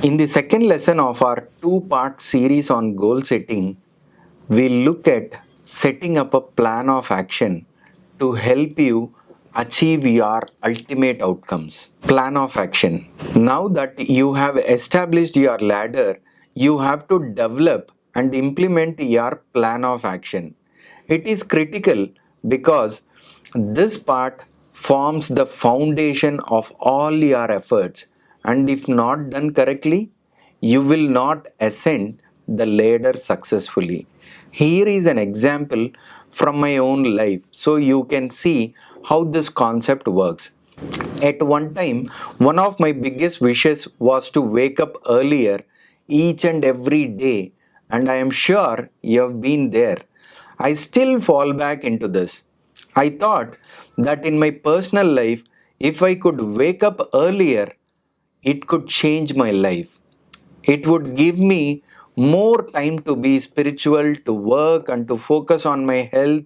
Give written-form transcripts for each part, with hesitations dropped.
In the second lesson of our two-part series on goal setting, we look at setting up a plan of action to help you achieve your ultimate outcomes. Plan of action. Now that you have established your ladder, you have to develop and implement your plan of action. It is critical because this part forms the foundation of all your efforts, and if not done correctly, you will not ascend the ladder successfully. Here is an example from my own life so you can see how this concept works. At one time, one of my biggest wishes was to wake up earlier each and every day, and I am sure you have been there. I still fall back into this. I thought that in my personal life, if I could wake up earlier, it could change my life. It would give me more time to be spiritual, to work, and to focus on my health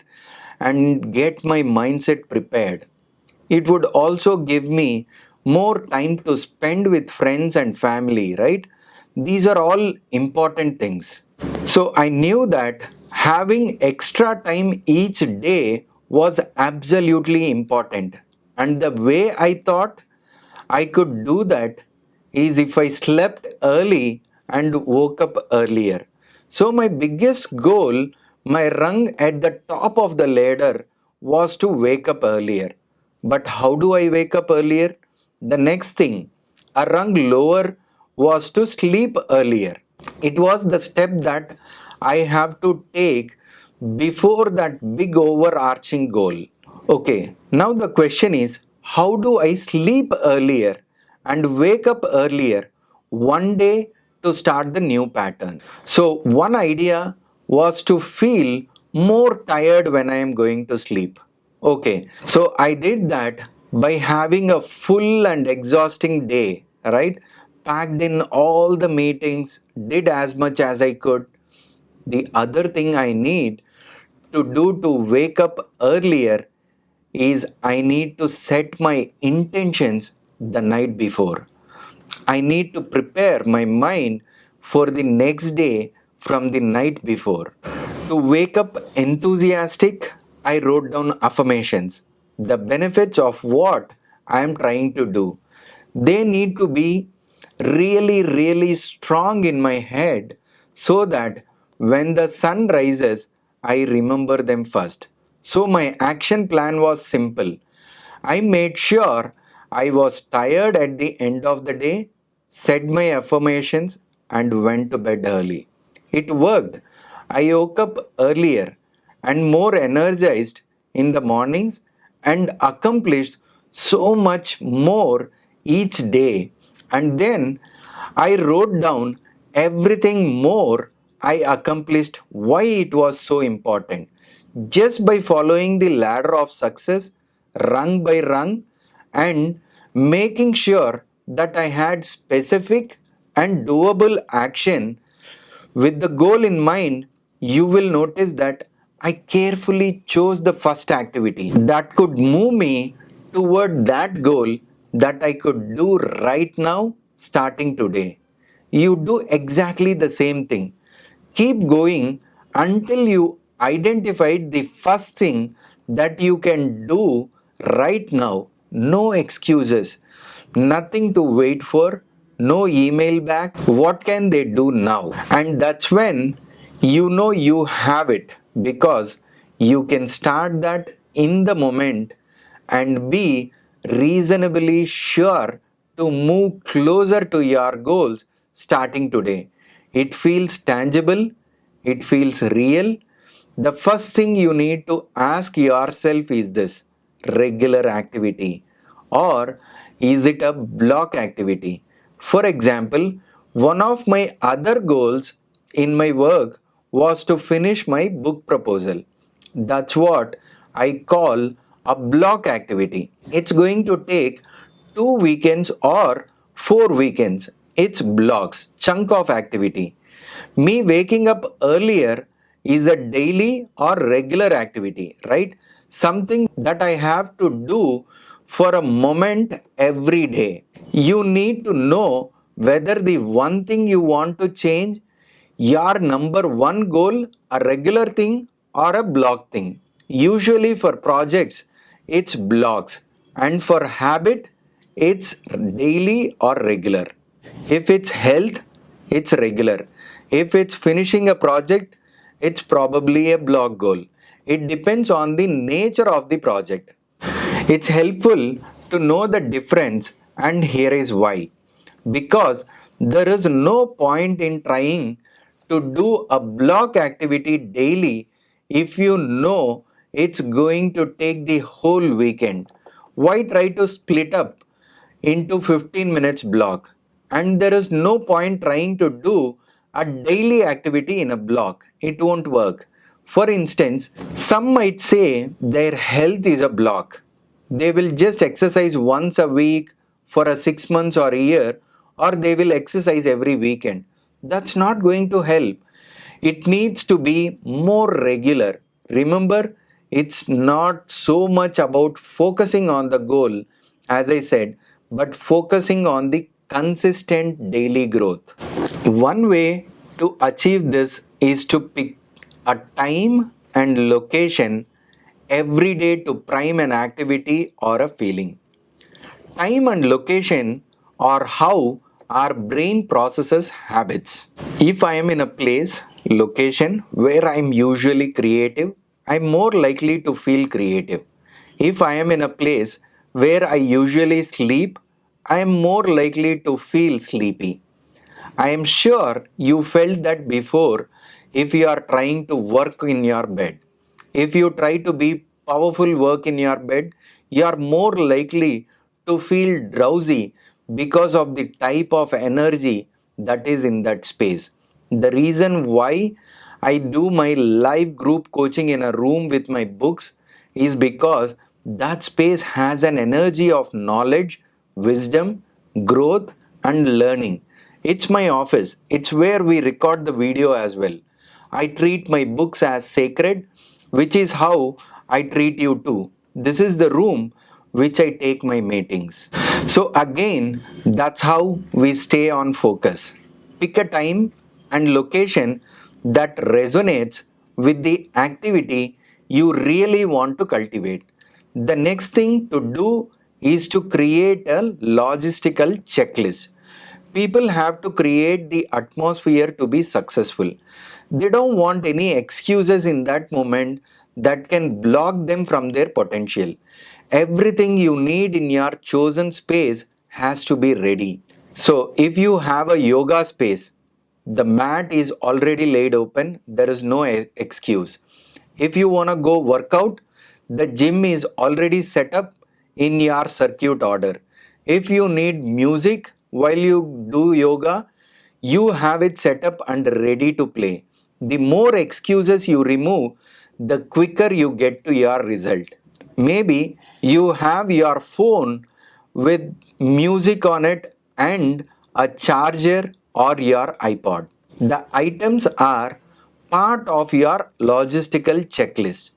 and get my mindset prepared. It would also give me more time to spend with friends and family, right? These are all important things. So I knew that having extra time each day was absolutely important. And the way I thought I could do that is if I slept early and woke up earlier. So my biggest goal, my rung at the top of the ladder, was to wake up earlier. But how do I wake up earlier? The next thing, a rung lower, was to sleep earlier. It was the step that I have to take before that big overarching goal. Okay, now the question is, how do I sleep earlier and wake up earlier one day to start the new pattern? So, one idea was to feel more tired when I am going to sleep. Okay, so I did that by having a full and exhausting day, right? Packed in all the meetings, did as much as I could. The other thing I need to do to wake up earlier is I need to set my intentions the night before. I need to prepare my mind for the next day from the night before. To wake up enthusiastic, I wrote down affirmations, the benefits of what I am trying to do. They need to be really, really strong in my head so that when the sun rises, I remember them first. So my action plan was simple. I made sure I was tired at the end of the day, said my affirmations, and went to bed early. It worked. I woke up earlier and more energized in the mornings and accomplished so much more each day. And then I wrote down everything more I accomplished, why it was so important. Just by following the ladder of success, rung by rung, and making sure that I had specific and doable action with the goal in mind, you will notice that I carefully chose the first activity that could move me toward that goal that I could do right now, starting today. You do exactly the same thing. Keep going until you identified the first thing that you can do right now. No excuses, nothing to wait for, no email back. What can they do now? And that's when you know you have it, because you can start that in the moment and be reasonably sure to move closer to your goals starting today. It feels tangible, it feels real. The first thing you need to ask yourself is this: regular activity, or is it a block activity? For example, one of my other goals in my work was to finish my book proposal. That's what I call a block activity. It's going to take 2 weekends or 4 weekends. It's blocks, chunk of activity. Me waking up earlier is a daily or regular activity, right? Something that I have to do for a moment every day. You need to know whether the one thing you want to change, your number one goal, a regular thing or a block thing. Usually for projects, it's blocks, and for habit, it's daily or regular. If it's health, it's regular. If it's finishing a project, it's probably a block goal. It depends on the nature of the project. It's helpful to know the difference, and here is why. Because there is no point in trying to do a block activity daily if you know it's going to take the whole weekend. Why try to split up into 15 minutes block? And there is no point trying to do a daily activity in a block. It won't work. For instance, some might say their health is a block. They will just exercise once a week for a 6 months or a year, or they will exercise every weekend. That's not going to help. It needs to be more regular. Remember, it's not so much about focusing on the goal, as I said, but focusing on the consistent daily growth. One way to achieve this is to pick a time and location every day to prime an activity or a feeling. Time and location are how our brain processes habits. If I am in a place, location where I am usually creative, I am more likely to feel creative. If I am in a place where I usually sleep, I am more likely to feel sleepy. I am sure you felt that before if you are trying to work in your bed. If you try to be powerful work in your bed, you are more likely to feel drowsy because of the type of energy that is in that space. The reason why I do my live group coaching in a room with my books is because that space has an energy of knowledge, wisdom, growth, and learning. It's my office. It's where we record the video as well. I treat my books as sacred, which is how I treat you too. This is the room which I take my meetings. So, again, that's how we stay on focus. Pick a time and location that resonates with the activity you really want to cultivate. The next thing to do is to create a logistical checklist. People have to create the atmosphere to be successful. They don't want any excuses in that moment that can block them from their potential. Everything you need in your chosen space has to be ready. So, if you have a yoga space, the mat is already laid open, there is no excuse. If you want to go work out, the gym is already set up in your circuit order. If you need music while you do yoga, you have it set up and ready to play. The more excuses you remove, the quicker you get to your result. Maybe you have your phone with music on it and a charger or your iPod. The items are part of your logistical checklist.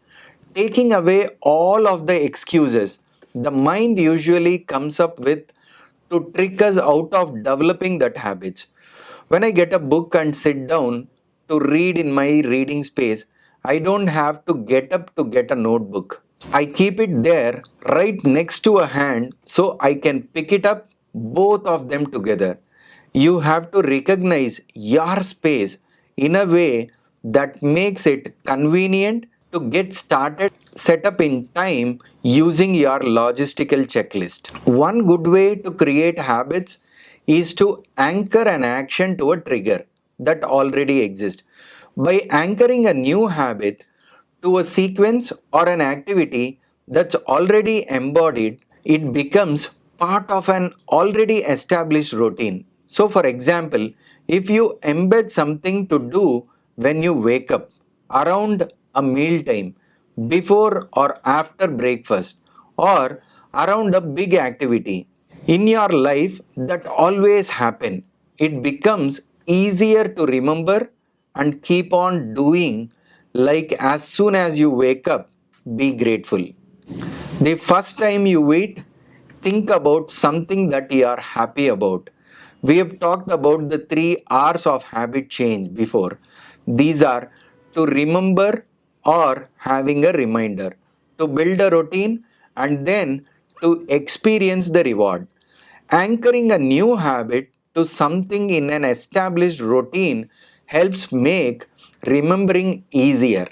Taking away all of the excuses the mind usually comes up with to trick us out of developing that habit. When I get a book and sit down to read in my reading space, I don't have to get up to get a notebook. I keep it there right next to a hand so I can pick it up, both of them together. You have to recognize your space in a way that makes it convenient to get started set up in time using your logistical checklist. One good way to create habits is to anchor an action to a trigger that already exists. By anchoring a new habit to a sequence or an activity that's already embodied, it becomes part of an already established routine. So, for example, if you embed something to do when you wake up, around a meal time, before or after breakfast, or around a big activity in your life that always happen, it becomes easier to remember and keep on doing. Like as soon as you wake up, be grateful. The first time you eat, think about something that you are happy about. We have talked about the 3 R's of habit change before. These are to remember or having a reminder, to build a routine, and then to experience the reward. Anchoring a new habit to something in an established routine helps make remembering easier.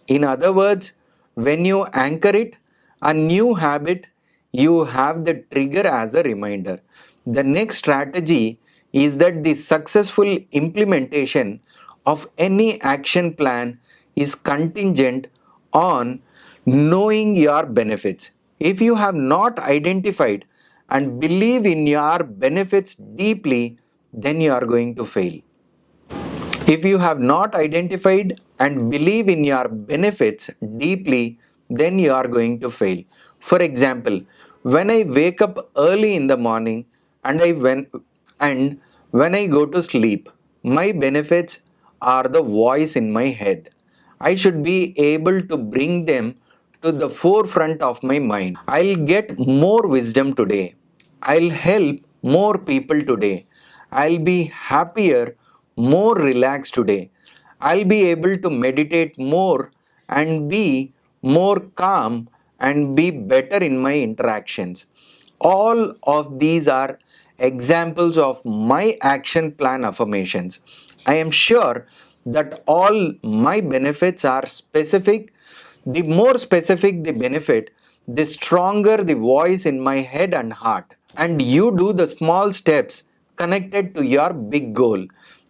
In other words, when you anchor it, a new habit, you have the trigger as a reminder. The next strategy is that the successful implementation of any action plan is contingent on knowing your benefits. If you have not identified and believe in your benefits deeply, then you are going to fail. If you have not identified and believe in your benefits deeply, then you are going to fail. For example, when I wake up early in the morning and when I go to sleep, my benefits are the voice in my head. I should be able to bring them to the forefront of my mind. I'll get more wisdom today. I'll help more people today. I'll be happier, more relaxed today. I'll be able to meditate more and be more calm and be better in my interactions. All of these are examples of my action plan affirmations. I am sure that all my benefits are specific. The more specific the benefit, the stronger the voice in my head and heart. And you do the small steps connected to your big goal.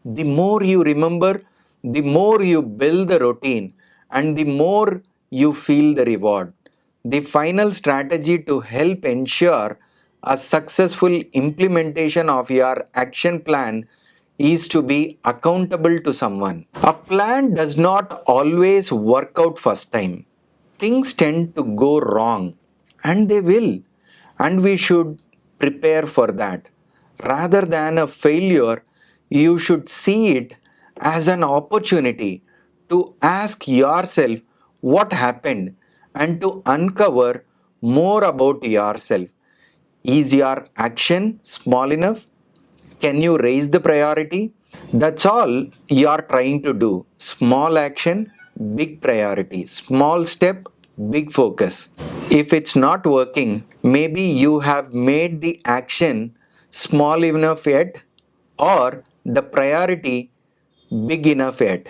The more you remember, the more you build the routine, and the more you feel the reward. The final strategy to help ensure a successful implementation of your action plan is to be accountable to someone. A plan does not always work out first time. Things tend to go wrong, and they will, and we should prepare for that. Rather than a failure, you should see it as an opportunity to ask yourself what happened and to uncover more about yourself. Is your action small enough? Can you raise the priority? That's all you're trying to do. Small action, big priority. Small step, big focus. If it's not working, maybe you have made the action small enough yet, or the priority big enough yet.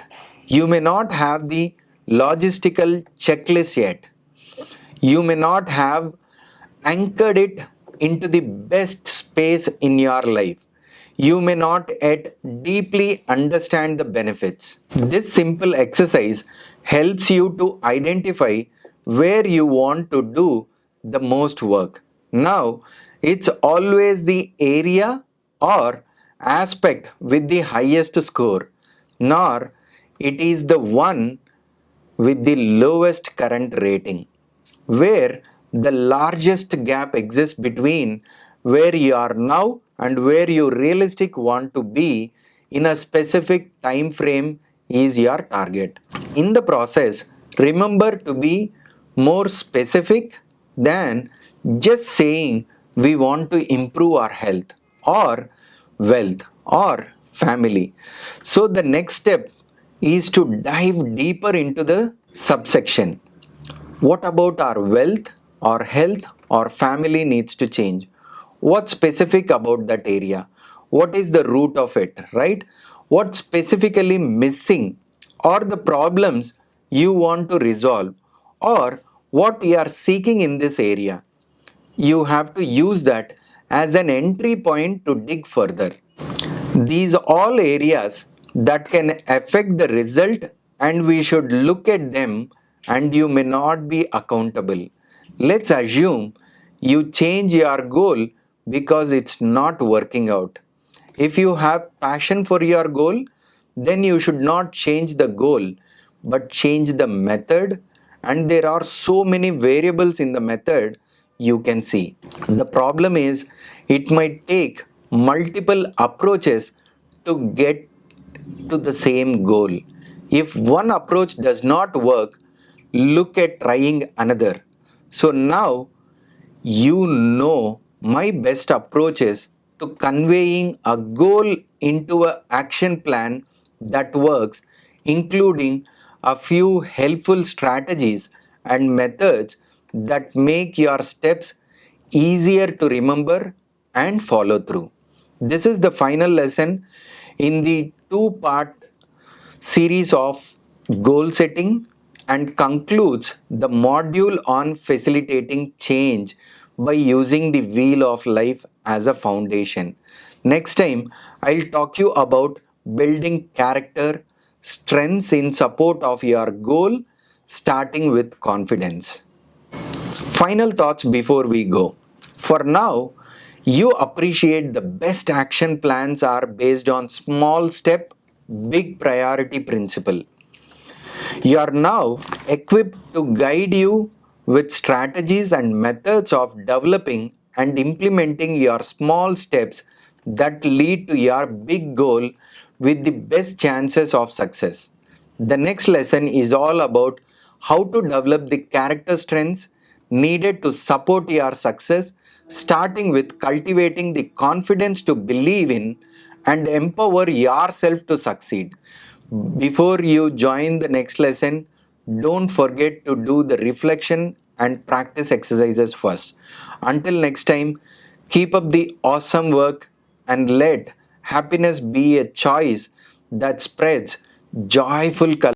You may not have the logistical checklist yet. You may not have anchored it into the best space in your life. You may not yet deeply understand the benefits. This simple exercise helps you to identify where you want to do the most work. Now, it's always the area or aspect with the highest score, nor it is the one with the lowest current rating, where the largest gap exists between where you are now and where you realistic want to be in a specific time frame is your target. In the process, remember to be more specific than just saying we want to improve our health or wealth or family. So the next step is to dive deeper into the subsection. What about our wealth or health or family needs to change? What's specific about that area? What is the root of it, right? What's specifically missing or the problems you want to resolve or what you are seeking in this area? You have to use that as an entry point to dig further. These all areas that can affect the result, and we should look at them, and you may not be accountable. Let's assume you change your goal because it's not working out. If you have passion for your goal, then you should not change the goal but change the method, and there are so many variables in the method you can see. The problem is it might take multiple approaches to get to the same goal. If one approach does not work, look at trying another. So now you know my best approach is to conveying a goal into an action plan that works, including a few helpful strategies and methods that make your steps easier to remember and follow through. This is the final lesson in the two-part series of goal setting and concludes the module on facilitating change by using the wheel of life as a foundation. Next time, I'll talk you about building character strengths in support of your goal, starting with confidence. Final thoughts before we go. For now, you appreciate the best action plans are based on small step, big priority principle. You are now equipped to guide you with strategies and methods of developing and implementing your small steps that lead to your big goal with the best chances of success. The next lesson is all about how to develop the character strengths needed to support your success, starting with cultivating the confidence to believe in and empower yourself to succeed. Before you join the next lesson, don't forget to do the reflection and practice exercises first. Until next time, keep up the awesome work and let happiness be a choice that spreads joyful color.